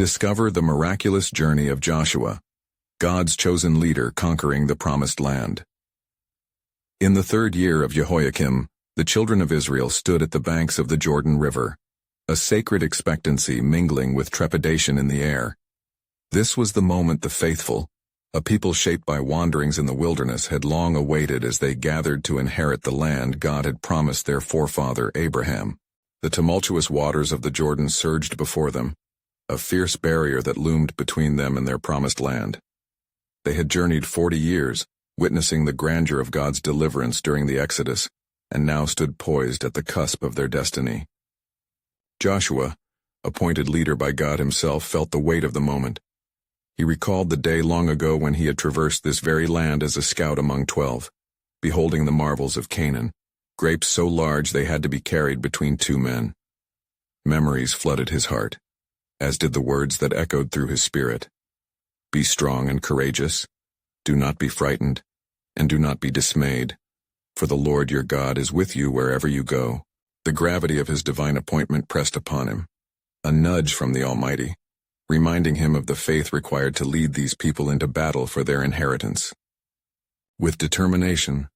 Discover the miraculous journey of Joshua, God's chosen leader conquering the promised land. In the 3rd year of Jehoiakim, the children of Israel stood at the banks of the Jordan River, a sacred expectancy mingling with trepidation in the air. This was the moment the faithful, a people shaped by wanderings in the wilderness, had long awaited as they gathered to inherit the land God had promised their forefather Abraham. The tumultuous waters of the Jordan surged before them, a fierce barrier that loomed between them and their promised land. They had journeyed 40 years, witnessing the grandeur of God's deliverance during the Exodus, and now stood poised at the cusp of their destiny. Joshua, appointed leader by God himself, felt the weight of the moment. He recalled the day long ago when he had traversed this very land as a scout among 12, beholding the marvels of Canaan, grapes so large they had to be carried between 2 men. Memories flooded his heart, as did the words that echoed through his spirit. Be strong and courageous, do not be frightened, and do not be dismayed, for the Lord your God is with you wherever you go. The gravity of his divine appointment pressed upon him, a nudge from the Almighty, reminding him of the faith required to lead these people into battle for their inheritance. With determination,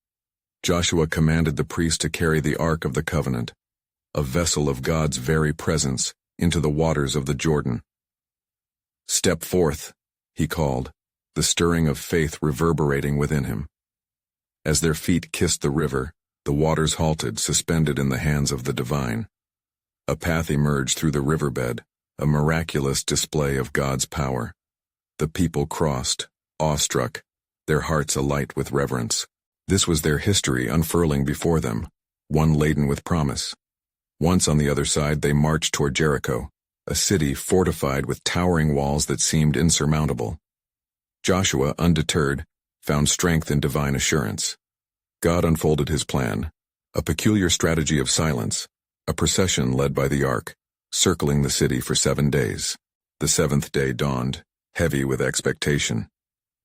Joshua commanded the priests to carry the Ark of the Covenant, a vessel of God's very presence, into the waters of the Jordan. Step forth, he called, the stirring of faith reverberating within him. As their feet kissed the river, the waters halted, suspended in the hands of the divine. A path emerged through the riverbed, a miraculous display of God's power. The people crossed, awestruck, their hearts alight with reverence. This was their history unfurling before them, one laden with promise. Once on the other side they marched toward Jericho, a city fortified with towering walls that seemed insurmountable. Joshua, undeterred, found strength in divine assurance. God unfolded his plan, a peculiar strategy of silence, a procession led by the ark, circling the city for 7 days. The 7th day dawned, heavy with expectation.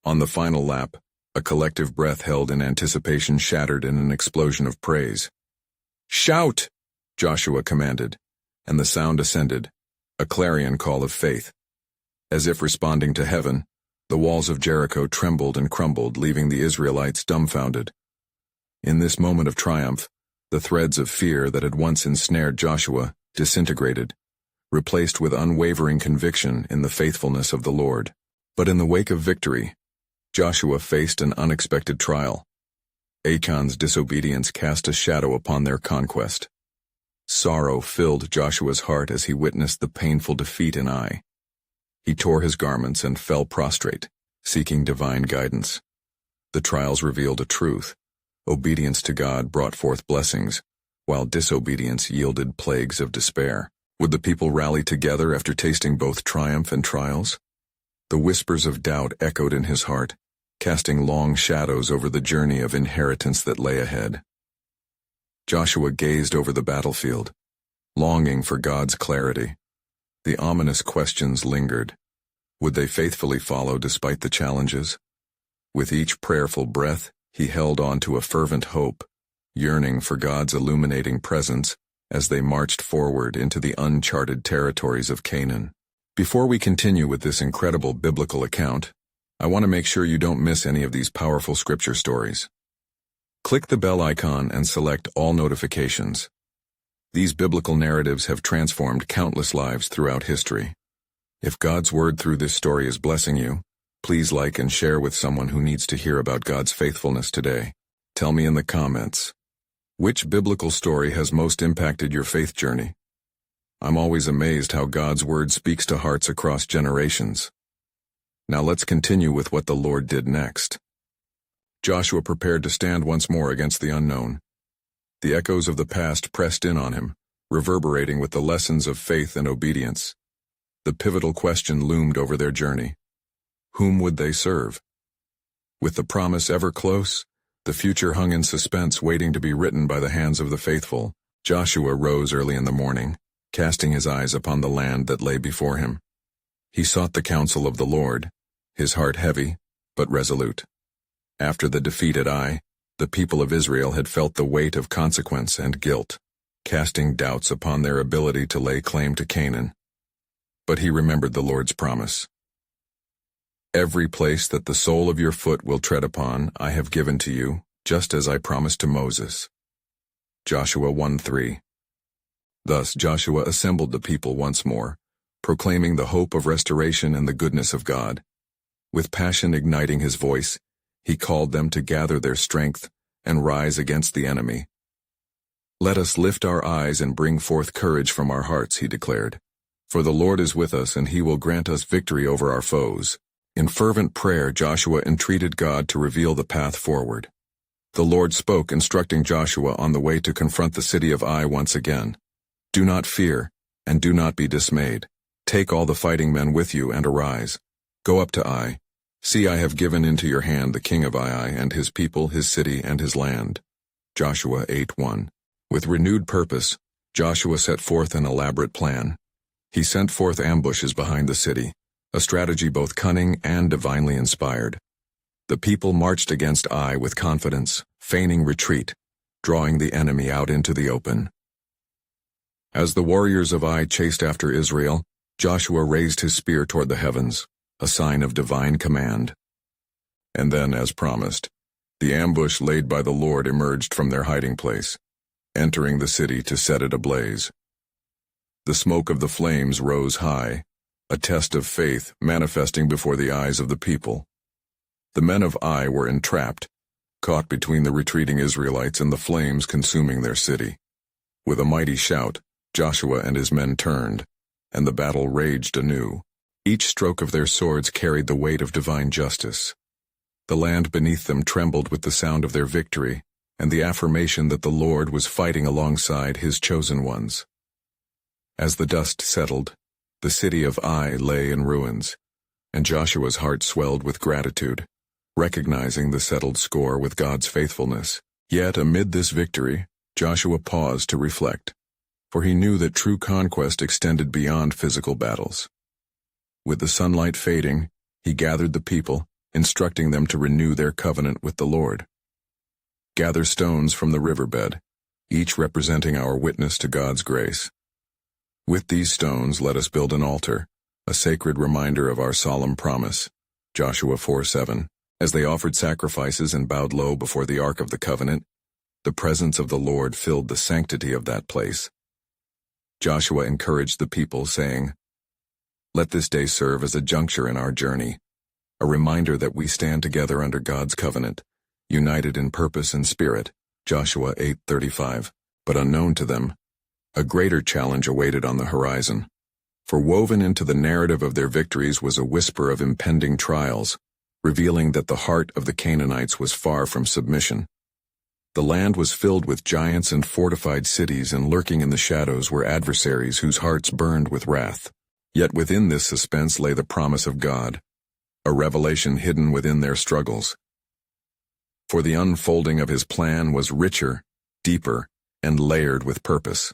On the final lap, a collective breath held in anticipation shattered in an explosion of praise. "Shout!" Joshua commanded, and the sound ascended, a clarion call of faith. As if responding to heaven, the walls of Jericho trembled and crumbled, leaving the Israelites dumbfounded. In this moment of triumph, the threads of fear that had once ensnared Joshua disintegrated, replaced with unwavering conviction in the faithfulness of the Lord. But in the wake of victory, Joshua faced an unexpected trial. Achan's disobedience cast a shadow upon their conquest. Sorrow filled Joshua's heart as he witnessed the painful defeat in Ai. He tore his garments and fell prostrate, seeking divine guidance. The trials revealed a truth. Obedience to God brought forth blessings, while disobedience yielded plagues of despair. Would the people rally together after tasting both triumph and trials? The whispers of doubt echoed in his heart, casting long shadows over the journey of inheritance that lay ahead. Joshua gazed over the battlefield, longing for God's clarity. The ominous questions lingered. Would they faithfully follow despite the challenges? With each prayerful breath, he held on to a fervent hope, yearning for God's illuminating presence as they marched forward into the uncharted territories of Canaan. Before we continue with this incredible biblical account, I want to make sure you don't miss any of these powerful scripture stories. Click the bell icon and select all notifications. These biblical narratives have transformed countless lives throughout history. If God's word through this story is blessing you, please like and share with someone who needs to hear about God's faithfulness today. Tell me in the comments, which biblical story has most impacted your faith journey? I'm always amazed how God's word speaks to hearts across generations. Now let's continue with what the Lord did next. Joshua prepared to stand once more against the unknown. The echoes of the past pressed in on him, reverberating with the lessons of faith and obedience. The pivotal question loomed over their journey. Whom would they serve? With the promise ever close, the future hung in suspense, waiting to be written by the hands of the faithful. Joshua rose early in the morning, casting his eyes upon the land that lay before him. He sought the counsel of the Lord, his heart heavy, but resolute. After the defeat at Ai, the people of Israel had felt the weight of consequence and guilt, casting doubts upon their ability to lay claim to Canaan. but he remembered the Lord's promise. Every place that the sole of your foot will tread upon, I have given to you, just as I promised to Moses. Joshua 1:3. Thus Joshua assembled the people once more, proclaiming the hope of restoration and the goodness of God. With passion igniting his voice, he called them to gather their strength and rise against the enemy. Let us lift our eyes and bring forth courage from our hearts, he declared. For the Lord is with us, and he will grant us victory over our foes. In fervent prayer, Joshua entreated God to reveal the path forward. The Lord spoke, instructing Joshua on the way to confront the city of Ai once again. Do not fear, and do not be dismayed. Take all the fighting men with you and arise. Go up to Ai. See, I have given into your hand the king of Ai and his people, his city, and his land. Joshua 8:1. With renewed purpose, Joshua set forth an elaborate plan. He sent forth ambushes behind the city, a strategy both cunning and divinely inspired. The people marched against Ai with confidence, feigning retreat, drawing the enemy out into the open. As the warriors of Ai chased after Israel, Joshua raised his spear toward the heavens, a sign of divine command. And then, as promised, the ambush laid by the Lord emerged from their hiding place, entering the city to set it ablaze. The smoke of the flames rose high, a test of faith manifesting before the eyes of the people. The men of Ai were entrapped, caught between the retreating Israelites and the flames consuming their city. With a mighty shout, Joshua and his men turned, and the battle raged anew. Each stroke of their swords carried the weight of divine justice. The land beneath them trembled with the sound of their victory, and the affirmation that the Lord was fighting alongside his chosen ones. As the dust settled, the city of Ai lay in ruins, and Joshua's heart swelled with gratitude, recognizing the settled score with God's faithfulness. Yet amid this victory, Joshua paused to reflect, for he knew that true conquest extended beyond physical battles. With the sunlight fading, he gathered the people, instructing them to renew their covenant with the Lord. Gather stones from the riverbed, each representing our witness to God's grace. With these stones let us build an altar, a sacred reminder of our solemn promise. Joshua 4:7. As they offered sacrifices and bowed low before the Ark of the Covenant, the presence of the Lord filled the sanctity of that place. Joshua encouraged the people, saying, "Let this day serve as a juncture in our journey, a reminder that we stand together under God's covenant, united in purpose and spirit." Joshua 8:35. But unknown to them, a greater challenge awaited on the horizon. For woven into the narrative of their victories was a whisper of impending trials, revealing that the heart of the Canaanites was far from submission. The land was filled with giants and fortified cities, and lurking in the shadows were adversaries whose hearts burned with wrath. Yet within this suspense lay the promise of God, a revelation hidden within their struggles. For the unfolding of his plan was richer, deeper, and layered with purpose.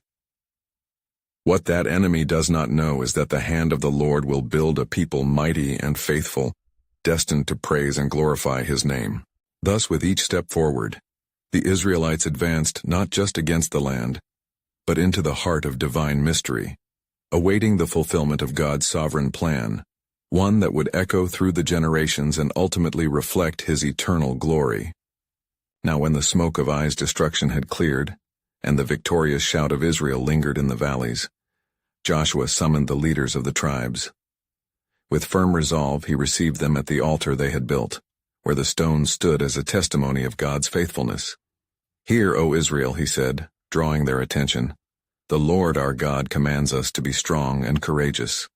What that enemy does not know is that the hand of the Lord will build a people mighty and faithful, destined to praise and glorify his name. Thus, with each step forward, the Israelites advanced not just against the land, but into the heart of divine mystery, awaiting the fulfillment of God's sovereign plan, one that would echo through the generations and ultimately reflect his eternal glory. Now when the smoke of Ai's destruction had cleared, and the victorious shout of Israel lingered in the valleys, Joshua summoned the leaders of the tribes. With firm resolve, he received them at the altar they had built, where the stones stood as a testimony of God's faithfulness. "Hear, O Israel," he said, drawing their attention. "The Lord our God commands us to be strong and courageous.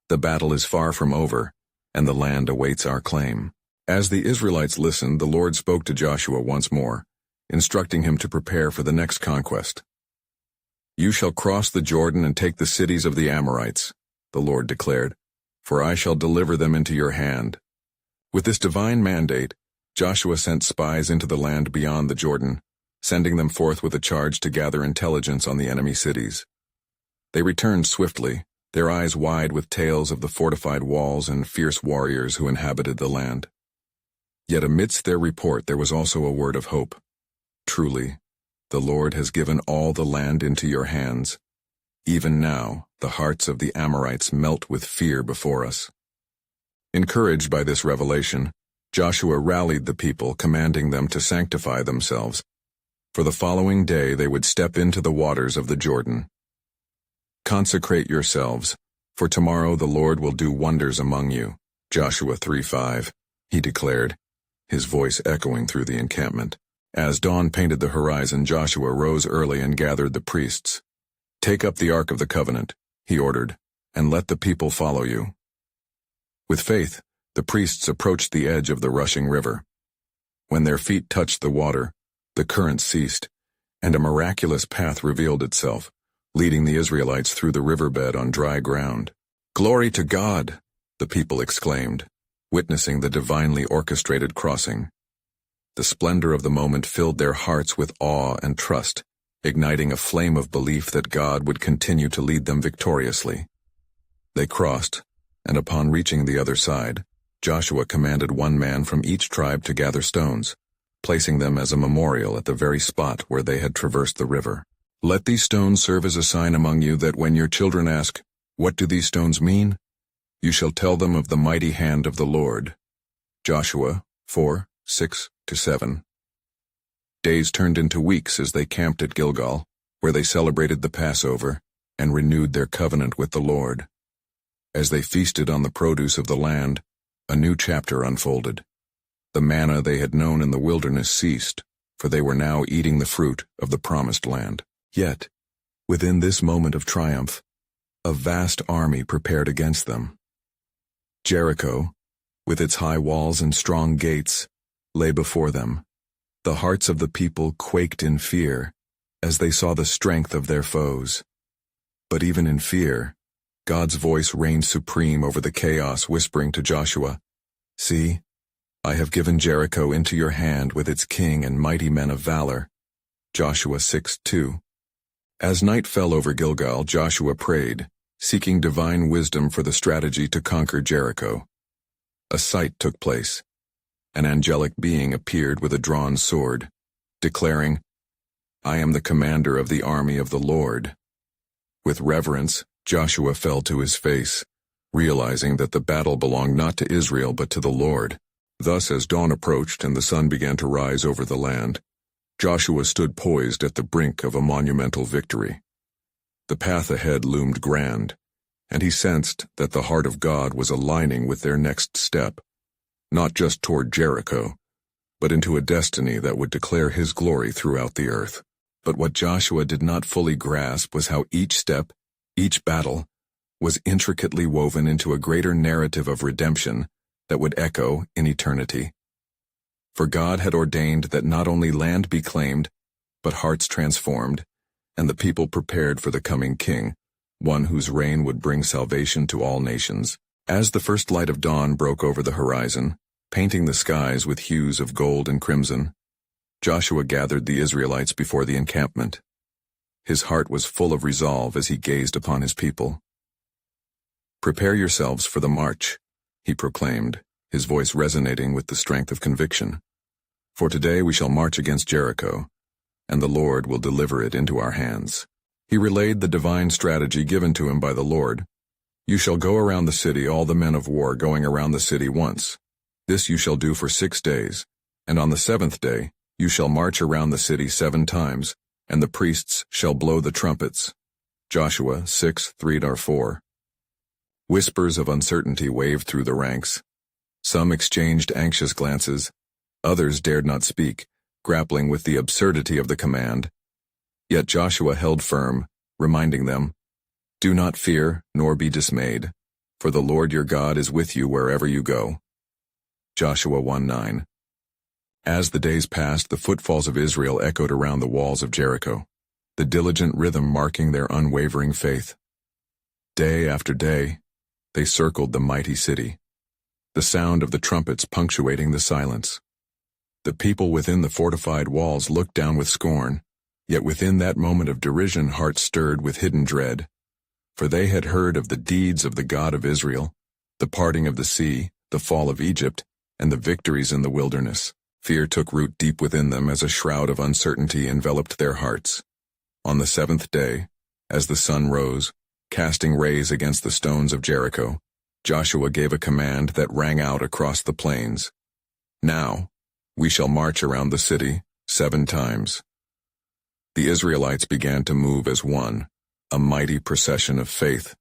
The battle is far from over, and the land awaits our claim." As the Israelites listened, the Lord spoke to Joshua once more, instructing him to prepare for the next conquest. "You shall cross the Jordan and take the cities of the Amorites," the Lord declared, "for I shall deliver them into your hand." With this divine mandate, Joshua sent spies into the land beyond the Jordan, sending them forth with a charge to gather intelligence on the enemy cities. They returned swiftly, their eyes wide with tales of the fortified walls and fierce warriors who inhabited the land. Yet amidst their report there was also a word of hope. "Truly, the Lord has given all the land into your hands. Even now, the hearts of the Amorites melt with fear before us." Encouraged by this revelation, Joshua rallied the people, commanding them to sanctify themselves. For the following day they would step into the waters of the Jordan. "Consecrate yourselves, for tomorrow the Lord will do wonders among you." Joshua 3:5, he declared, his voice echoing through the encampment. As dawn painted the horizon, Joshua rose early and gathered the priests. "Take up the Ark of the Covenant," he ordered, "and let the people follow you." With faith, the priests approached the edge of the rushing river. When their feet touched the water, the current ceased, and a miraculous path revealed itself, leading the Israelites through the riverbed on dry ground. "Glory to God!" the people exclaimed, witnessing the divinely orchestrated crossing. The splendor of the moment filled their hearts with awe and trust, igniting a flame of belief that God would continue to lead them victoriously. They crossed, and upon reaching the other side, Joshua commanded one man from each tribe to gather stones, placing them as a memorial at the very spot where they had traversed the river. "Let these stones serve as a sign among you that when your children ask, 'What do these stones mean?' you shall tell them of the mighty hand of the Lord." Joshua 4:6-7. Days turned into weeks as they camped at Gilgal, where they celebrated the Passover and renewed their covenant with the Lord. As they feasted on the produce of the land, a new chapter unfolded. The manna they had known in the wilderness ceased, for they were now eating the fruit of the promised land. Yet, within this moment of triumph, a vast army prepared against them. Jericho, with its high walls and strong gates, lay before them. The hearts of the people quaked in fear as they saw the strength of their foes. But even in fear, God's voice reigned supreme over the chaos, whispering to Joshua, "See, I have given Jericho into your hand with its king and mighty men of valor." Joshua 6:2. As night fell over Gilgal, Joshua prayed, seeking divine wisdom for the strategy to conquer Jericho. A sight took place. An angelic being appeared with a drawn sword, declaring, "I am the commander of the army of the Lord." With reverence, Joshua fell to his face, realizing that the battle belonged not to Israel but to the Lord. Thus, as dawn approached and the sun began to rise over the land, Joshua stood poised at the brink of a monumental victory. The path ahead loomed grand, and he sensed that the heart of God was aligning with their next step, not just toward Jericho, but into a destiny that would declare his glory throughout the earth. But what Joshua did not fully grasp was how each step, each battle, was intricately woven into a greater narrative of redemption that would echo in eternity. For God had ordained that not only land be claimed, but hearts transformed, and the people prepared for the coming king, one whose reign would bring salvation to all nations. As the first light of dawn broke over the horizon, painting the skies with hues of gold and crimson, Joshua gathered the Israelites before the encampment. His heart was full of resolve as he gazed upon his people. "Prepare yourselves for the march," he proclaimed, his voice resonating with the strength of conviction. "For today we shall march against Jericho, and the Lord will deliver it into our hands." He relayed the divine strategy given to him by the Lord. "You shall go around the city, all the men of war going around the city once. This you shall do for 6 days, and on the 7th day you shall march around the city 7 times, and the priests shall blow the trumpets." Joshua 6:3-4. Whispers of uncertainty waved through the ranks. Some exchanged anxious glances, others dared not speak, grappling with the absurdity of the command. Yet Joshua held firm, reminding them, "Do not fear, nor be dismayed, for the Lord your God is with you wherever you go." Joshua 1:9. As the days passed, the footfalls of Israel echoed around the walls of Jericho, the diligent rhythm marking their unwavering faith. Day after day, they circled the mighty city, the sound of the trumpets punctuating the silence. The people within the fortified walls looked down with scorn, yet within that moment of derision hearts stirred with hidden dread. For they had heard of the deeds of the God of Israel, the parting of the sea, the fall of Egypt, and the victories in the wilderness. Fear took root deep within them as a shroud of uncertainty enveloped their hearts. On the 7th day, As the sun rose, casting rays against the stones of Jericho, Joshua gave a command that rang out across the plains. "Now, we shall march around the city 7 times." The Israelites began to move as one, a mighty procession of faith,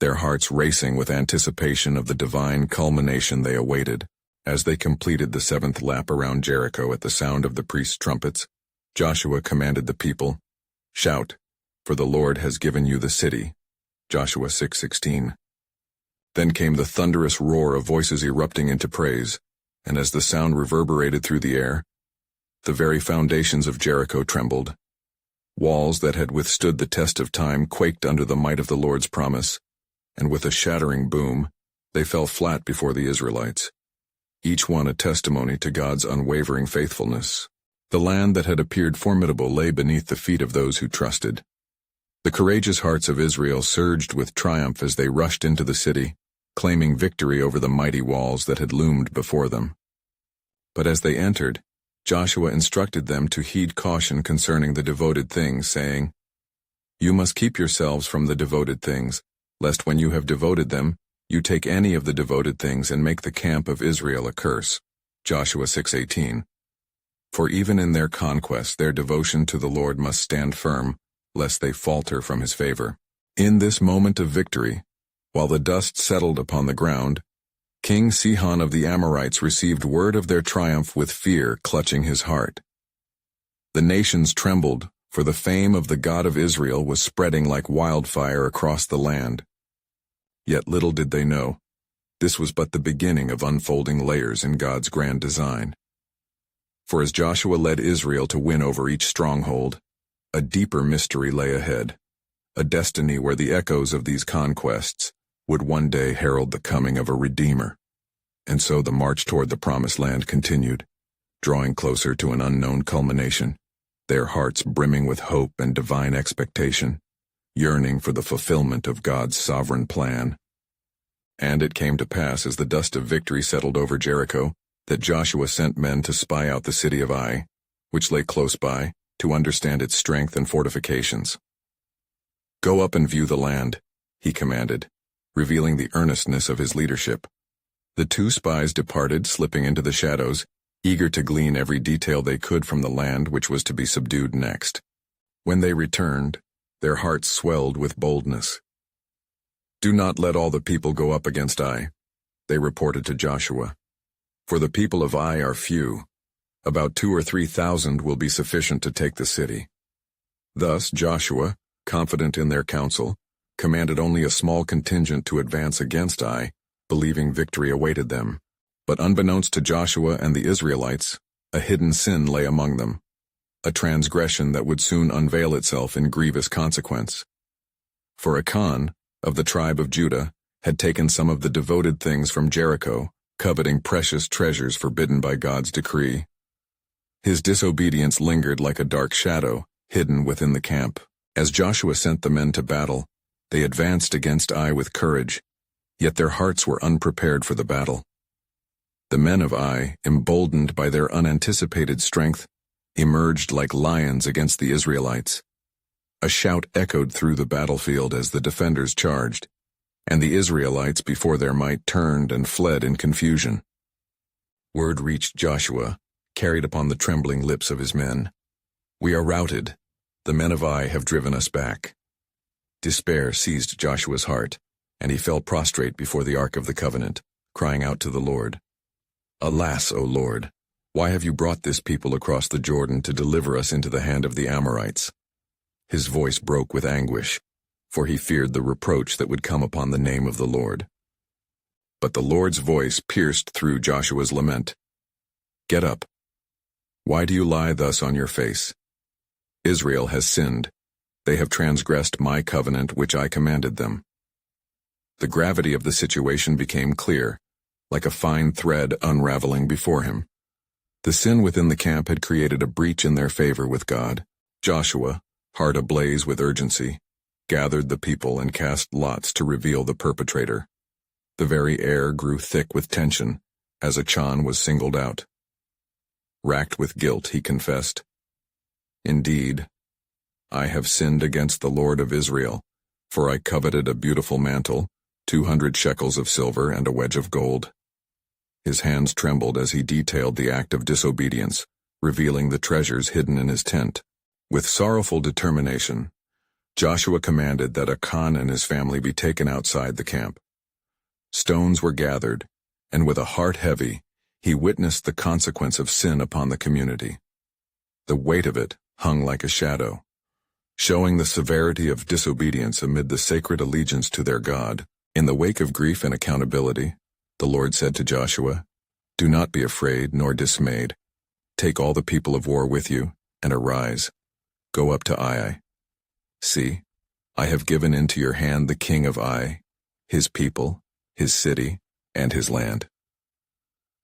their hearts racing with anticipation of the divine culmination they awaited. As they completed the 7th lap around Jericho at the sound of the priests' trumpets, Joshua commanded the people, "Shout, for the Lord has given you the city." Joshua 6:16. Then came the thunderous roar of voices erupting into praise, and as the sound reverberated through the air, the very foundations of Jericho trembled. Walls that had withstood the test of time quaked under the might of the Lord's promise, and with a shattering boom, they fell flat before the Israelites, each one a testimony to God's unwavering faithfulness. The land that had appeared formidable lay beneath the feet of those who trusted. The courageous hearts of Israel surged with triumph as they rushed into the city, claiming victory over the mighty walls that had loomed before them. But as they entered, Joshua instructed them to heed caution concerning the devoted things, saying, "You must keep yourselves from the devoted things, lest when you have devoted them, you take any of the devoted things and make the camp of Israel a curse." Joshua 6:18. For even in their conquest their devotion to the Lord must stand firm, lest they falter from his favor. In this moment of victory, while the dust settled upon the ground, King Sihon of the Amorites received word of their triumph with fear clutching his heart. The nations trembled, for the fame of the God of Israel was spreading like wildfire across the land. Yet little did they know, this was but the beginning of unfolding layers in God's grand design. For as Joshua led Israel to win over each stronghold, a deeper mystery lay ahead, a destiny where the echoes of these conquests would one day herald the coming of a Redeemer. And so the march toward the Promised Land continued, drawing closer to an unknown culmination, their hearts brimming with hope and divine expectation, yearning for the fulfillment of God's sovereign plan. And it came to pass as the dust of victory settled over Jericho, that Joshua sent men to spy out the city of Ai, which lay close by, to understand its strength and fortifications. "Go up and view the land," he commanded, revealing the earnestness of his leadership. The 2 spies departed, slipping into the shadows, eager to glean every detail they could from the land which was to be subdued next. When they returned, their hearts swelled with boldness. "Do not let all the people go up against Ai," they reported to Joshua. "For the people of Ai are few. About 2,000 or 3,000 will be sufficient to take the city." Thus Joshua, confident in their counsel, commanded only a small contingent to advance against Ai, believing victory awaited them. But unbeknownst to Joshua and the Israelites, a hidden sin lay among them, a transgression that would soon unveil itself in grievous consequence. For Achan, of the tribe of Judah, had taken some of the devoted things from Jericho, coveting precious treasures forbidden by God's decree. His disobedience lingered like a dark shadow, hidden within the camp. As Joshua sent the men to battle, they advanced against Ai with courage, yet their hearts were unprepared for the battle. The men of Ai, emboldened by their unanticipated strength, emerged like lions against the Israelites. A shout echoed through the battlefield as the defenders charged, and the Israelites before their might turned and fled in confusion. Word reached Joshua, carried upon the trembling lips of his men. "We are routed. The men of Ai have driven us back." Despair seized Joshua's heart, and he fell prostrate before the Ark of the Covenant, crying out to the Lord, "Alas, O Lord, why have you brought this people across the Jordan to deliver us into the hand of the Amorites?" His voice broke with anguish, for he feared the reproach that would come upon the name of the Lord. But the Lord's voice pierced through Joshua's lament. "Get up. Why do you lie thus on your face? Israel has sinned. They have transgressed my covenant which I commanded them." The gravity of the situation became clear, like a fine thread unraveling before him. The sin within the camp had created a breach in their favor with God. Joshua, heart ablaze with urgency, gathered the people and cast lots to reveal the perpetrator. The very air grew thick with tension as Achan was singled out. Racked with guilt, he confessed, "Indeed, I have sinned against the Lord of Israel, for I coveted a beautiful mantle, 200 shekels of silver and a wedge of gold. His hands trembled as he detailed the act of disobedience, revealing the treasures hidden in his tent. With sorrowful determination, Joshua commanded that Achan and his family be taken outside the camp. Stones were gathered, and with a heart heavy, he witnessed the consequence of sin upon the community. The weight of it hung like a shadow, showing the severity of disobedience amid the sacred allegiance to their God. In the wake of grief and accountability, the Lord said to Joshua, "Do not be afraid nor dismayed. Take all the people of war with you, and arise. Go up to Ai. See, I have given into your hand the king of Ai, his people, his city, and his land."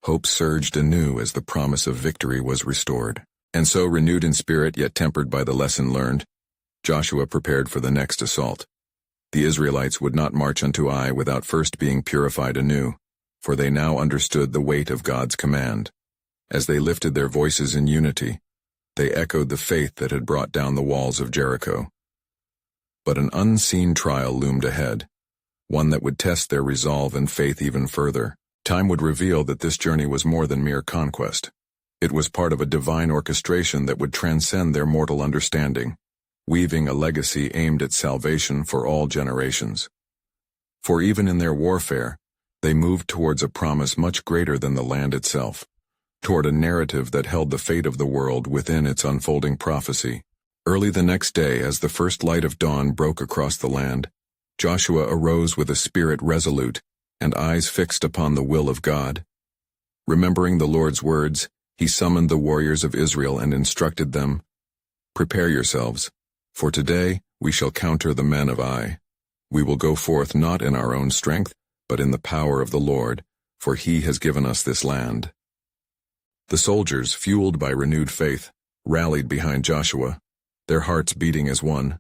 Hope surged anew as the promise of victory was restored. And so, renewed in spirit yet tempered by the lesson learned, Joshua prepared for the next assault. The Israelites would not march unto Ai without first being purified anew, for they now understood the weight of God's command. As they lifted their voices in unity, they echoed the faith that had brought down the walls of Jericho. But an unseen trial loomed ahead, one that would test their resolve and faith even further. Time would reveal that this journey was more than mere conquest. It was part of a divine orchestration that would transcend their mortal understanding, weaving a legacy aimed at salvation for all generations. For even in their warfare, they moved towards a promise much greater than the land itself, toward a narrative that held the fate of the world within its unfolding prophecy. Early the next day, as the first light of dawn broke across the land, Joshua arose with a spirit resolute and eyes fixed upon the will of God. Remembering the Lord's words, he summoned the warriors of Israel and instructed them, "Prepare yourselves, for today we shall counter the men of Ai. We will go forth not in our own strength, but in the power of the Lord, for he has given us this land." The soldiers, fueled by renewed faith, rallied behind Joshua, their hearts beating as one,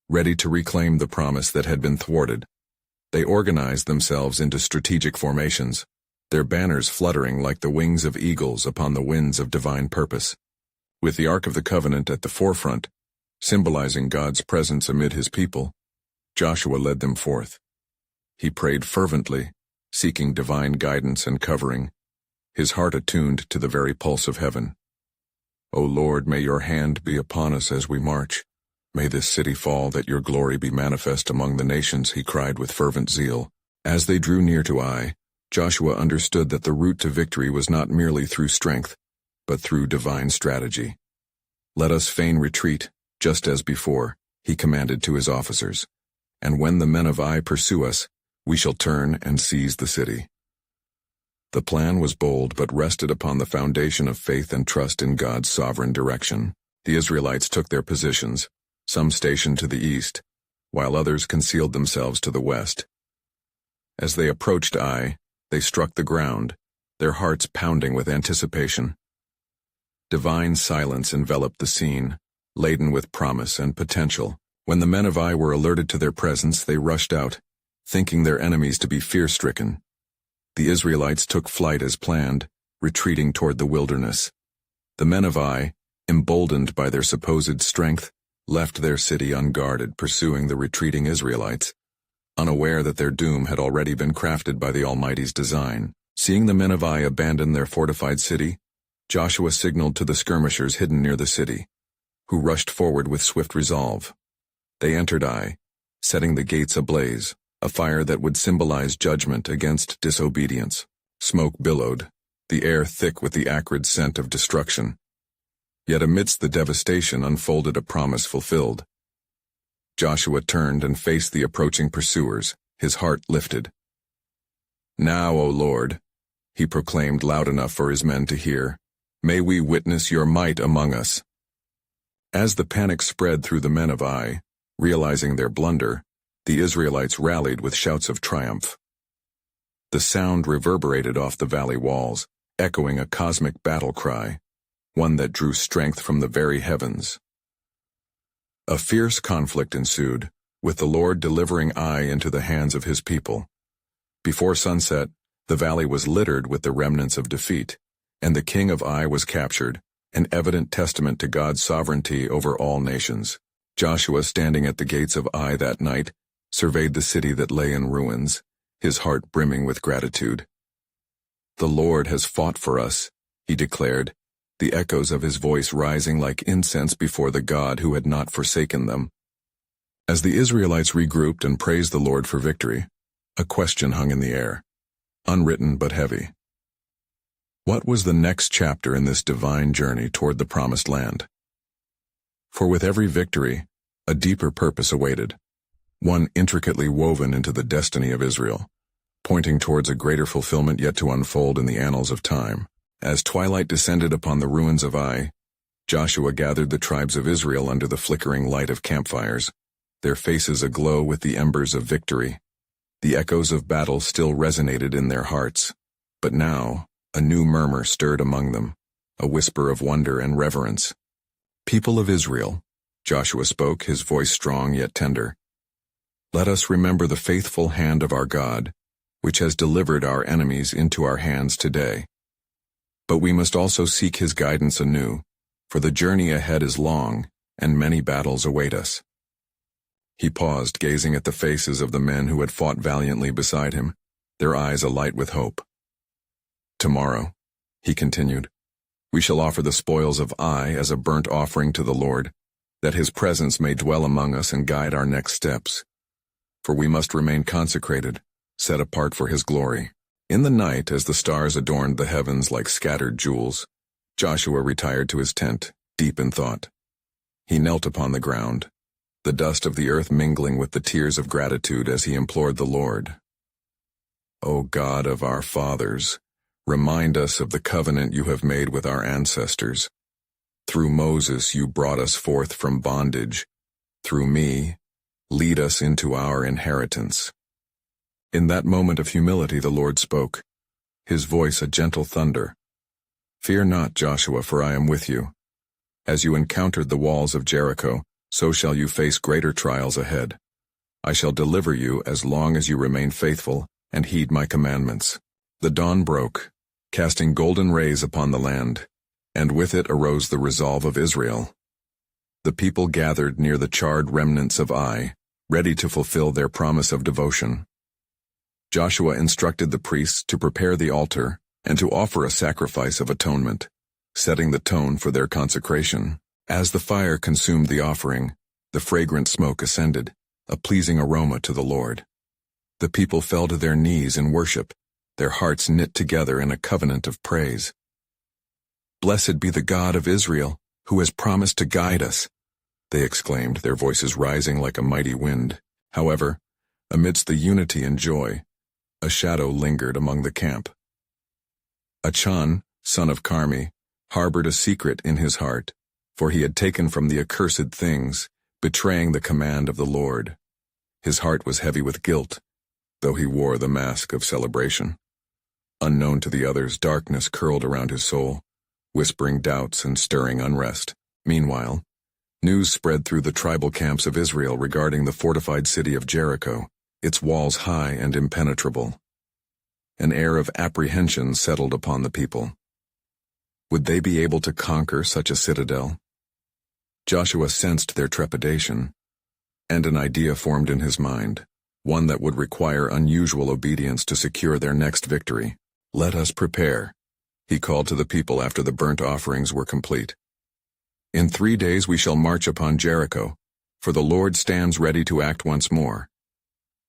ready to reclaim the promise that had been thwarted. They organized themselves into strategic formations, their banners fluttering like the wings of eagles upon the winds of divine purpose. With the Ark of the Covenant at the forefront, symbolizing God's presence amid his people, Joshua led them forth. He prayed fervently, seeking divine guidance and covering, his heart attuned to the very pulse of heaven. "O Lord, may your hand be upon us as we march. May this city fall, that your glory be manifest among the nations," he cried with fervent zeal. As they drew near to Ai, Joshua understood that the route to victory was not merely through strength, but through divine strategy. "Let us feign retreat, just as before," he commanded to his officers, "and when the men of Ai pursue us, we shall turn and seize the city." The plan was bold but rested upon the foundation of faith and trust in God's sovereign direction. The Israelites took their positions, some stationed to the east, while others concealed themselves to the west. As they approached Ai, they struck the ground, their hearts pounding with anticipation. Divine silence enveloped the scene, laden with promise and potential. When the men of Ai were alerted to their presence, they rushed out, thinking their enemies to be fear-stricken. The Israelites took flight as planned, retreating toward the wilderness. The men of Ai, emboldened by their supposed strength, left their city unguarded, pursuing the retreating Israelites, unaware that their doom had already been crafted by the Almighty's design. Seeing the men of Ai abandon their fortified city, Joshua signaled to the skirmishers hidden near the city, who rushed forward with swift resolve. They entered Ai, setting the gates ablaze, a fire that would symbolize judgment against disobedience. Smoke billowed, the air thick with the acrid scent of destruction. Yet amidst the devastation unfolded a promise fulfilled. Joshua turned and faced the approaching pursuers, his heart lifted. "Now, O Lord," he proclaimed loud enough for his men to hear, "may we witness your might among us." As the panic spread through the men of Ai, realizing their blunder, the Israelites rallied with shouts of triumph. The sound reverberated off the valley walls, echoing a cosmic battle cry, one that drew strength from the very heavens. A fierce conflict ensued, with the Lord delivering Ai into the hands of his people. Before sunset, the valley was littered with the remnants of defeat, and the king of Ai was captured, an evident testament to God's sovereignty over all nations. Joshua, standing at the gates of Ai that night, surveyed the city that lay in ruins, his heart brimming with gratitude. "The Lord has fought for us," he declared, the echoes of his voice rising like incense before the God who had not forsaken them. As the Israelites regrouped and praised the Lord for victory, a question hung in the air, unwritten but heavy. What was the next chapter in this divine journey toward the Promised Land? For with every victory, a deeper purpose awaited, one intricately woven into the destiny of Israel, pointing towards a greater fulfillment yet to unfold in the annals of time. As twilight descended upon the ruins of Ai, Joshua gathered the tribes of Israel under the flickering light of campfires, their faces aglow with the embers of victory. The echoes of battle still resonated in their hearts, but now a new murmur stirred among them, a whisper of wonder and reverence. "People of Israel," Joshua spoke, his voice strong yet tender, "let us remember the faithful hand of our God, which has delivered our enemies into our hands today. But we must also seek his guidance anew, for the journey ahead is long, and many battles await us." He paused, gazing at the faces of the men who had fought valiantly beside him, their eyes alight with hope. "Tomorrow," he continued, "we shall offer the spoils of Ai as a burnt offering to the Lord, that his presence may dwell among us and guide our next steps. For we must remain consecrated, set apart for his glory." In the night, as the stars adorned the heavens like scattered jewels, Joshua retired to his tent, deep in thought. He knelt upon the ground, the dust of the earth mingling with the tears of gratitude as he implored the Lord. "O God of our fathers, remind us of the covenant you have made with our ancestors. Through Moses you brought us forth from bondage. Through me, lead us into our inheritance." In that moment of humility the Lord spoke, his voice a gentle thunder. "Fear not, Joshua, for I am with you. As you encountered the walls of Jericho, so shall you face greater trials ahead. I shall deliver you as long as you remain faithful and heed my commandments." The dawn broke, casting golden rays upon the land, and with it arose the resolve of Israel. The people gathered near the charred remnants of Ai, ready to fulfill their promise of devotion. Joshua instructed the priests to prepare the altar and to offer a sacrifice of atonement, setting the tone for their consecration. As the fire consumed the offering, the fragrant smoke ascended, a pleasing aroma to the Lord. The people fell to their knees in worship, their hearts knit together in a covenant of praise. "Blessed be the God of Israel, who has promised to guide us," they exclaimed, their voices rising like a mighty wind. However, amidst the unity and joy, a shadow lingered among the camp. Achan, son of Carmi, harbored a secret in his heart, for he had taken from the accursed things, betraying the command of the Lord. His heart was heavy with guilt, though he wore the mask of celebration. Unknown to the others, darkness curled around his soul, whispering doubts and stirring unrest. Meanwhile, news spread through the tribal camps of Israel regarding the fortified city of Jericho, its walls high and impenetrable. An air of apprehension settled upon the people. Would they be able to conquer such a citadel? Joshua sensed their trepidation, and an idea formed in his mind, one that would require unusual obedience to secure their next victory. "Let us prepare," he called to the people after the burnt offerings were complete. "In 3 days we shall march upon Jericho, for the Lord stands ready to act once more.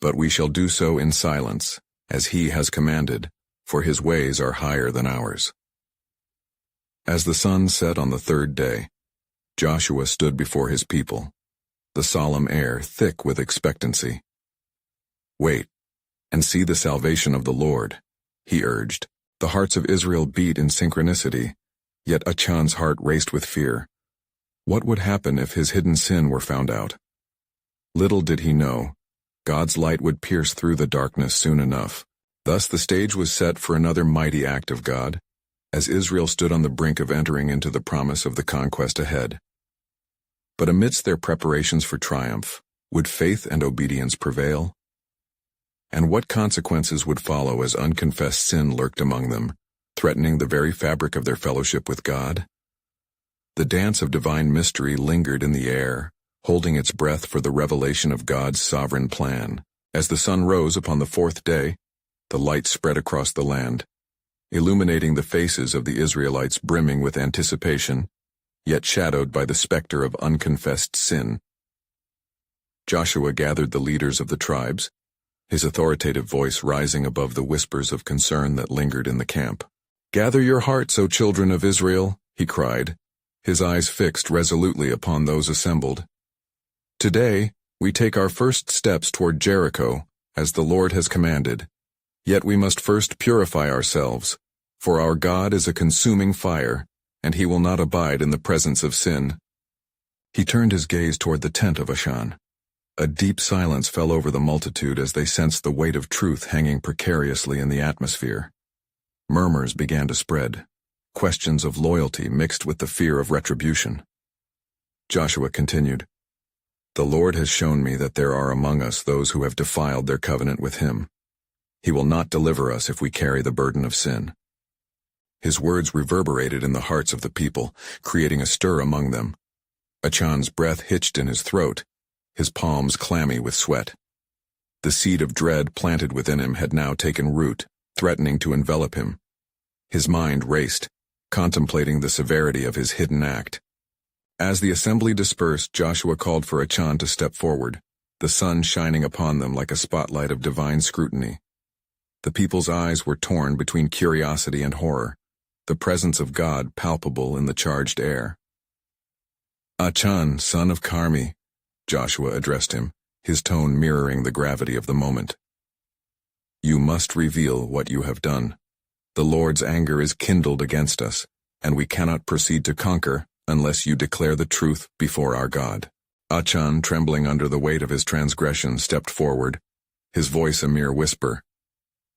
But we shall do so in silence, as he has commanded, for his ways are higher than ours." As the sun set on the 3rd day, Joshua stood before his people, the solemn air thick with expectancy. "Wait, and see the salvation of the Lord," he urged. The hearts of Israel beat in synchronicity, yet Achan's heart raced with fear. What would happen if his hidden sin were found out? Little did he know, God's light would pierce through the darkness soon enough. Thus the stage was set for another mighty act of God, as Israel stood on the brink of entering into the promise of the conquest ahead. But amidst their preparations for triumph, would faith and obedience prevail? And what consequences would follow as unconfessed sin lurked among them, threatening the very fabric of their fellowship with God? The dance of divine mystery lingered in the air, holding its breath for the revelation of God's sovereign plan. As the sun rose upon the fourth day, the light spread across the land, illuminating the faces of the Israelites brimming with anticipation, yet shadowed by the specter of unconfessed sin. Joshua gathered the leaders of the tribes, his authoritative voice rising above the whispers of concern that lingered in the camp. "Gather your hearts, O children of Israel," he cried, his eyes fixed resolutely upon those assembled. "Today, we take our first steps toward Jericho, as the Lord has commanded. Yet we must first purify ourselves, for our God is a consuming fire, and he will not abide in the presence of sin." He turned his gaze toward the tent of Achan. A deep silence fell over the multitude as they sensed the weight of truth hanging precariously in the atmosphere. Murmurs began to spread, questions of loyalty mixed with the fear of retribution. Joshua continued, "The Lord has shown me that there are among us those who have defiled their covenant with him. He will not deliver us if we carry the burden of sin." His words reverberated in the hearts of the people, creating a stir among them. Achan's breath hitched in his throat, his palms clammy with sweat. The seed of dread planted within him had now taken root, threatening to envelop him. His mind raced, contemplating the severity of his hidden act. As the assembly dispersed, Joshua called for Achan to step forward, the sun shining upon them like a spotlight of divine scrutiny. The people's eyes were torn between curiosity and horror, the presence of God palpable in the charged air. "Achan, son of Carmi," Joshua addressed him, his tone mirroring the gravity of the moment. "You must reveal what you have done. The Lord's anger is kindled against us, and we cannot proceed to conquer unless you declare the truth before our God." Achan, trembling under the weight of his transgression, stepped forward, his voice a mere whisper.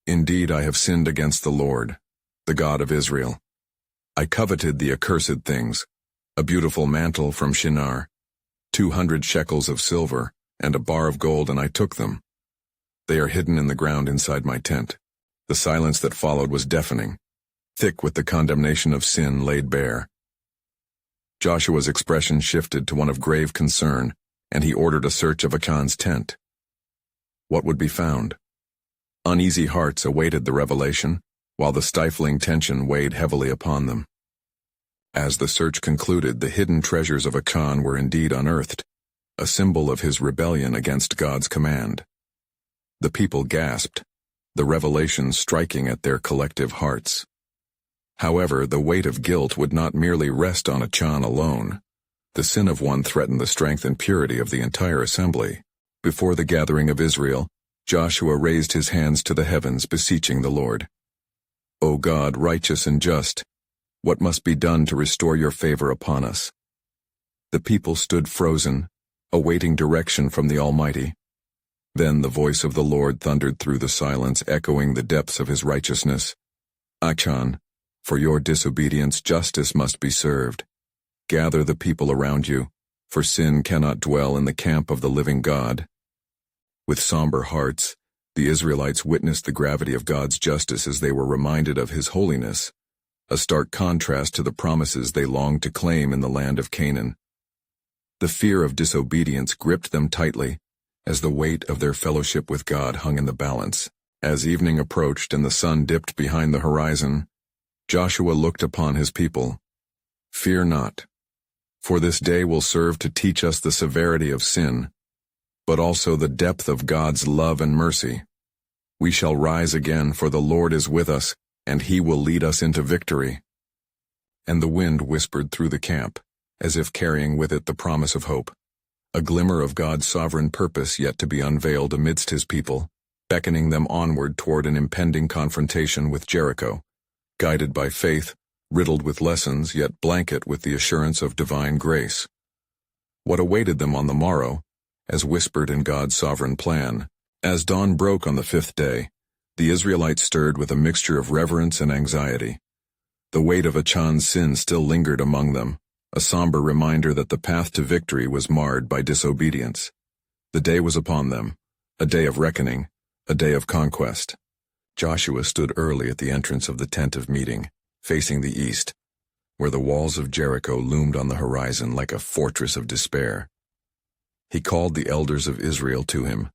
"Indeed, I have sinned against the Lord, the God of Israel. I coveted the accursed things, a beautiful mantle from Shinar, 200 shekels of silver, and a bar of gold, and I took them. They are hidden in the ground inside my tent." The silence that followed was deafening, thick with the condemnation of sin laid bare. Joshua's expression shifted to one of grave concern, and he ordered a search of Achan's tent. What would be found? Uneasy hearts awaited the revelation, while the stifling tension weighed heavily upon them. As the search concluded, the hidden treasures of Achan were indeed unearthed, a symbol of his rebellion against God's command. The people gasped, the revelation striking at their collective hearts. However, the weight of guilt would not merely rest on Achan alone. The sin of one threatened the strength and purity of the entire assembly. Before the gathering of Israel, Joshua raised his hands to the heavens, beseeching the Lord. "O God, righteous and just, what must be done to restore your favor upon us?" The people stood frozen, awaiting direction from the Almighty. Then the voice of the Lord thundered through the silence, echoing the depths of his righteousness. "Achan, for your disobedience justice must be served. Gather the people around you, for sin cannot dwell in the camp of the living God." With somber hearts, the Israelites witnessed the gravity of God's justice as they were reminded of his holiness, a stark contrast to the promises they longed to claim in the land of Canaan. The fear of disobedience gripped them tightly, as the weight of their fellowship with God hung in the balance. As evening approached and the sun dipped behind the horizon, Joshua looked upon his people. "Fear not, for this day will serve to teach us the severity of sin, but also the depth of God's love and mercy. We shall rise again, for the Lord is with us, and he will lead us into victory." And the wind whispered through the camp, as if carrying with it the promise of hope, a glimmer of God's sovereign purpose yet to be unveiled amidst his people, beckoning them onward toward an impending confrontation with Jericho, guided by faith, riddled with lessons, yet blanket with the assurance of divine grace. What awaited them on the morrow, as whispered in God's sovereign plan? As dawn broke on the fifth day, the Israelites stirred with a mixture of reverence and anxiety. The weight of Achan's sin still lingered among them, a somber reminder that the path to victory was marred by disobedience. The day was upon them, a day of reckoning, a day of conquest. Joshua stood early at the entrance of the tent of meeting, facing the east, where the walls of Jericho loomed on the horizon like a fortress of despair. He called the elders of Israel to him,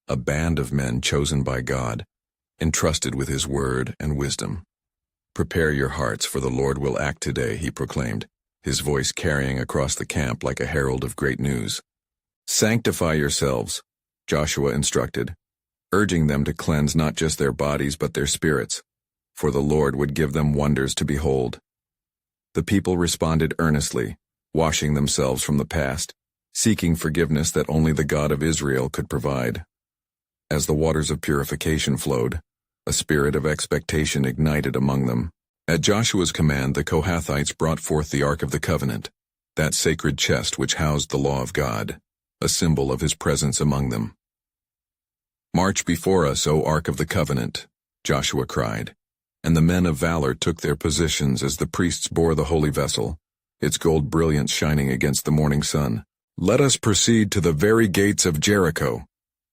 a band of men chosen by God, entrusted with his word and wisdom. "Prepare your hearts, for the Lord will act today," he proclaimed, his voice carrying across the camp like a herald of great news. "Sanctify yourselves," Joshua instructed, urging them to cleanse not just their bodies but their spirits, for the Lord would give them wonders to behold. The people responded earnestly, washing themselves from the past, seeking forgiveness that only the God of Israel could provide. As the waters of purification flowed, a spirit of expectation ignited among them. At Joshua's command, the Kohathites brought forth the Ark of the Covenant, that sacred chest which housed the law of God, a symbol of his presence among them. "March before us, O Ark of the Covenant," Joshua cried, and the men of valor took their positions as the priests bore the holy vessel, its gold brilliance shining against the morning sun. "Let us proceed to the very gates of Jericho,"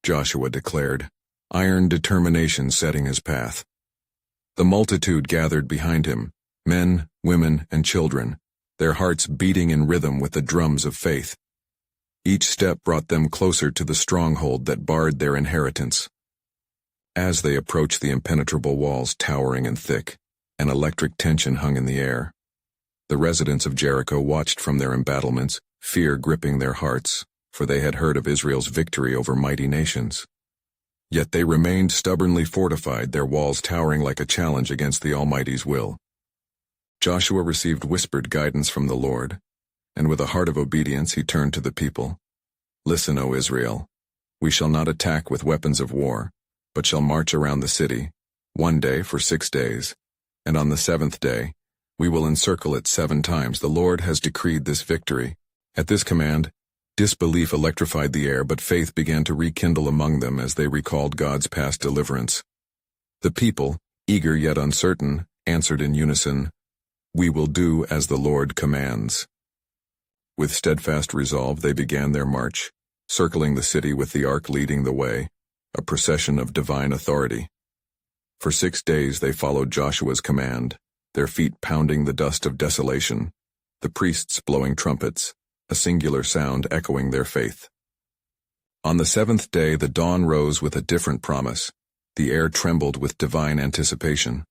Joshua declared, iron determination setting his path. The multitude gathered behind him, men, women, and children, their hearts beating in rhythm with the drums of faith. Each step brought them closer to the stronghold that barred their inheritance. As they approached the impenetrable walls towering and thick, an electric tension hung in the air. The residents of Jericho watched from their embattlements, fear gripping their hearts, for they had heard of Israel's victory over mighty nations. Yet they remained stubbornly fortified, their walls towering like a challenge against the Almighty's will. Joshua received whispered guidance from the Lord, and with a heart of obedience he turned to the people. "Listen, O Israel, we shall not attack with weapons of war, but shall march around the city, one day for 6 days, and on the 7th day, we will encircle it 7 times. The Lord has decreed this victory." At this command, disbelief electrified the air, but faith began to rekindle among them as they recalled God's past deliverance. The people, eager yet uncertain, answered in unison, "We will do as the Lord commands." With steadfast resolve they began their march, circling the city with the ark leading the way, a procession of divine authority. For 6 days they followed Joshua's command, their feet pounding the dust of desolation, the priests blowing trumpets, a singular sound echoing their faith. On the 7th day the dawn rose with a different promise. The air trembled with divine anticipation.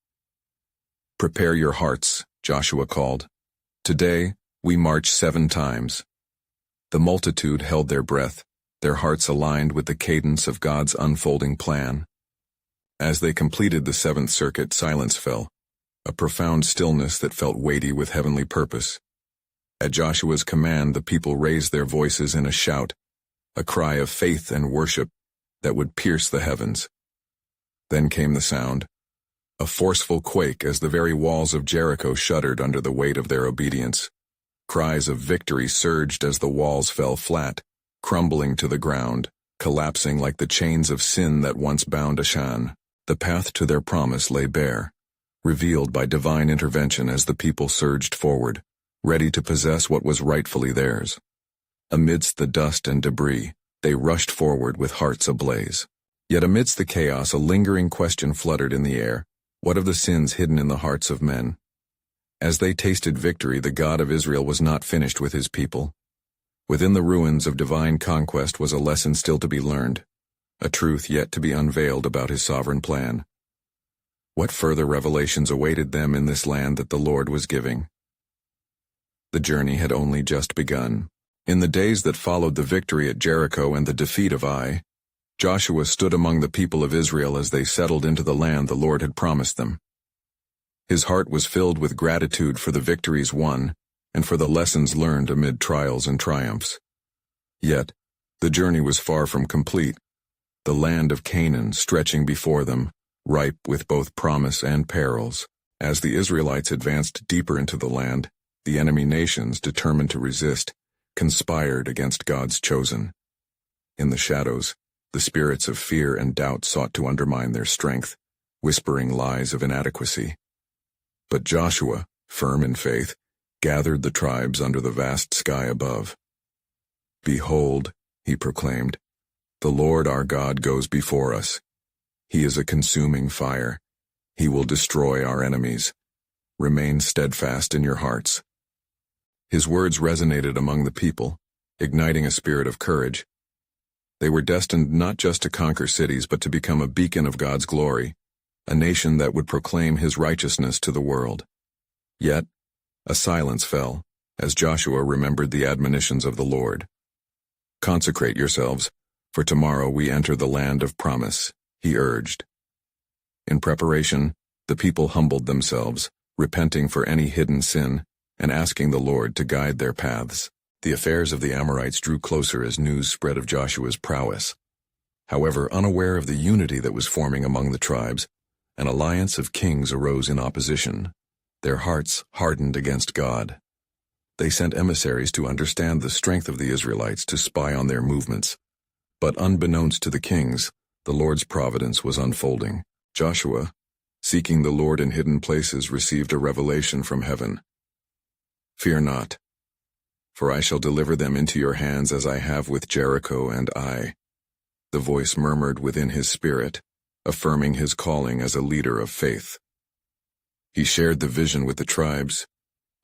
"Prepare your hearts," Joshua called. "Today we march 7 times." The multitude held their breath, their hearts aligned with the cadence of God's unfolding plan. As they completed the 7th circuit, silence fell, a profound stillness that felt weighty with heavenly purpose. At Joshua's command, the people raised their voices in a shout, a cry of faith and worship that would pierce the heavens. Then came the sound, a forceful quake as the very walls of Jericho shuddered under the weight of their obedience. Cries of victory surged as the walls fell flat, crumbling to the ground, collapsing like the chains of sin that once bound Ashan. The path to their promise lay bare, revealed by divine intervention as the people surged forward, ready to possess what was rightfully theirs. Amidst the dust and debris, they rushed forward with hearts ablaze. Yet amidst the chaos, a lingering question fluttered in the air. What of the sins hidden in the hearts of men? As they tasted victory, the God of Israel was not finished with his people. Within the ruins of divine conquest was a lesson still to be learned, a truth yet to be unveiled about his sovereign plan. What further revelations awaited them in this land that the Lord was giving? The journey had only just begun. In the days that followed the victory at Jericho and the defeat of Ai, Joshua stood among the people of Israel as they settled into the land the Lord had promised them. His heart was filled with gratitude for the victories won and for the lessons learned amid trials and triumphs. Yet, the journey was far from complete. The land of Canaan stretching before them, ripe with both promise and perils. As the Israelites advanced deeper into the land, the enemy nations, determined to resist, conspired against God's chosen. In the shadows, the spirits of fear and doubt sought to undermine their strength, whispering lies of inadequacy. But Joshua, firm in faith, gathered the tribes under the vast sky above. "Behold," he proclaimed, "the Lord our God goes before us. He is a consuming fire. He will destroy our enemies. Remain steadfast in your hearts." His words resonated among the people, igniting a spirit of courage. They were destined not just to conquer cities but to become a beacon of God's glory, a nation that would proclaim His righteousness to the world. Yet, a silence fell, as Joshua remembered the admonitions of the Lord. "Consecrate yourselves, for tomorrow we enter the land of promise," he urged. In preparation, the people humbled themselves, repenting for any hidden sin, and asking the Lord to guide their paths. The affairs of the Amorites drew closer as news spread of Joshua's prowess. However, unaware of the unity that was forming among the tribes, an alliance of kings arose in opposition. Their hearts hardened against God. They sent emissaries to understand the strength of the Israelites to spy on their movements. But unbeknownst to the kings, the Lord's providence was unfolding. Joshua, seeking the Lord in hidden places, received a revelation from heaven. "Fear not, for I shall deliver them into your hands as I have with Jericho and Ai." The voice murmured within his spirit, affirming his calling as a leader of faith. He shared the vision with the tribes.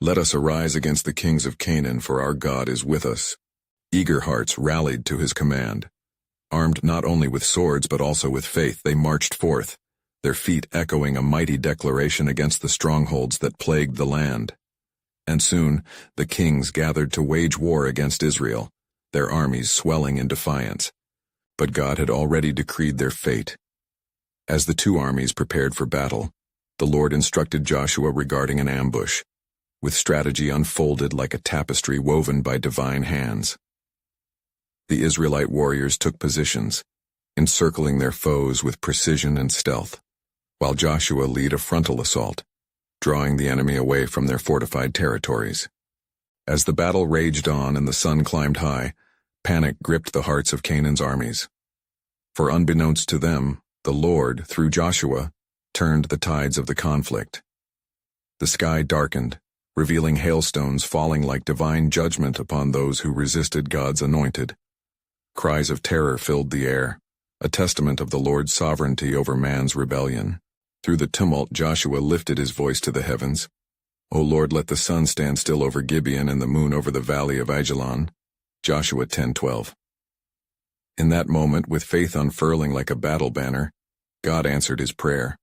"Let us arise against the kings of Canaan, for our God is with us." Eager hearts rallied to his command. Armed not only with swords but also with faith, they marched forth, their feet echoing a mighty declaration against the strongholds that plagued the land. And soon, the kings gathered to wage war against Israel, their armies swelling in defiance. But God had already decreed their fate. As the two armies prepared for battle, the Lord instructed Joshua regarding an ambush, with strategy unfolded like a tapestry woven by divine hands. The Israelite warriors took positions, encircling their foes with precision and stealth, while Joshua led a frontal assault, drawing the enemy away from their fortified territories. As the battle raged on and the sun climbed high, panic gripped the hearts of Canaan's armies. For unbeknownst to them, the Lord, through Joshua, turned the tides of the conflict. The sky darkened, revealing hailstones falling like divine judgment upon those who resisted God's anointed. Cries of terror filled the air, a testament of the Lord's sovereignty over man's rebellion. Through the tumult, Joshua lifted his voice to the heavens. "O Lord, let the sun stand still over Gibeon and the moon over the valley of Ajalon." Joshua 10:12. In that moment, with faith unfurling like a battle banner, God answered his prayer.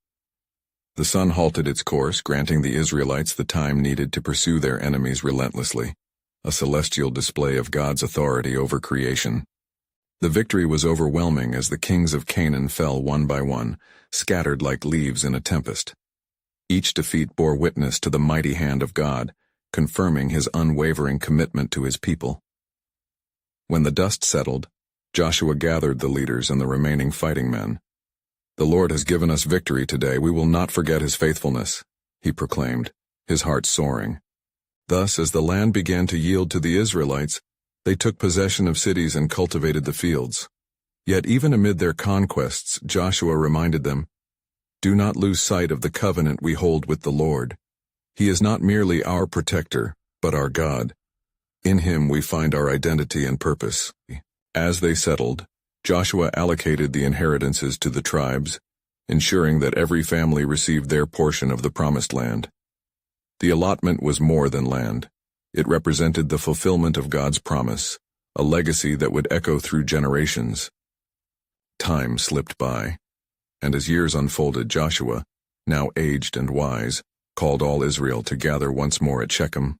The sun halted its course, granting the Israelites the time needed to pursue their enemies relentlessly, a celestial display of God's authority over creation. The victory was overwhelming as the kings of Canaan fell one by one, scattered like leaves in a tempest. Each defeat bore witness to the mighty hand of God, confirming His unwavering commitment to His people. When the dust settled, Joshua gathered the leaders and the remaining fighting men. "The Lord has given us victory today. We will not forget His faithfulness," he proclaimed, his heart soaring. Thus, as the land began to yield to the Israelites, they took possession of cities and cultivated the fields. Yet even amid their conquests, Joshua reminded them, "Do not lose sight of the covenant we hold with the Lord. He is not merely our protector, but our God. In Him we find our identity and purpose." As they settled, Joshua allocated the inheritances to the tribes, ensuring that every family received their portion of the promised land. The allotment was more than land. It represented the fulfillment of God's promise, a legacy that would echo through generations. Time slipped by, and as years unfolded, Joshua, now aged and wise, called all Israel to gather once more at Shechem.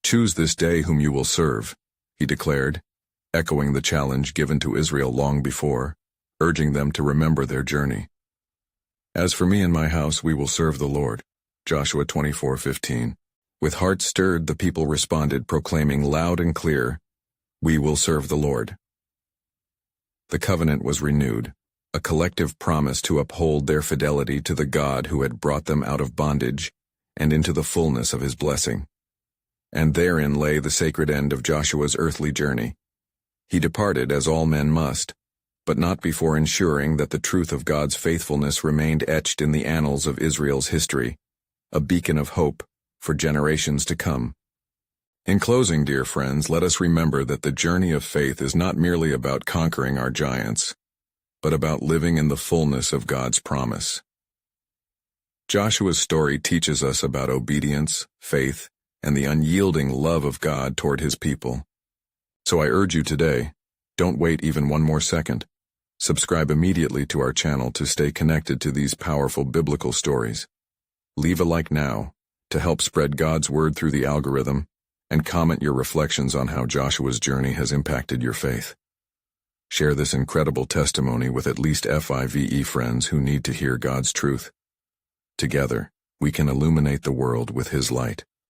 "Choose this day whom you will serve," he declared, echoing the challenge given to Israel long before, urging them to remember their journey. "As for me and my house, we will serve the Lord." Joshua 24:15. With hearts stirred, the people responded, proclaiming loud and clear, "We will serve the Lord." The covenant was renewed, a collective promise to uphold their fidelity to the God who had brought them out of bondage and into the fullness of His blessing. And therein lay the sacred end of Joshua's earthly journey. He departed as all men must, but not before ensuring that the truth of God's faithfulness remained etched in the annals of Israel's history, a beacon of hope for generations to come. In closing, dear friends, let us remember that the journey of faith is not merely about conquering our giants, but about living in the fullness of God's promise. Joshua's story teaches us about obedience, faith, and the unyielding love of God toward His people. So I urge you today, don't wait even one more second. Subscribe immediately to our channel to stay connected to these powerful biblical stories. Leave a like now to help spread God's word through the algorithm, and comment your reflections on how Joshua's journey has impacted your faith. Share this incredible testimony with at least 5 friends who need to hear God's truth. Together, we can illuminate the world with His light.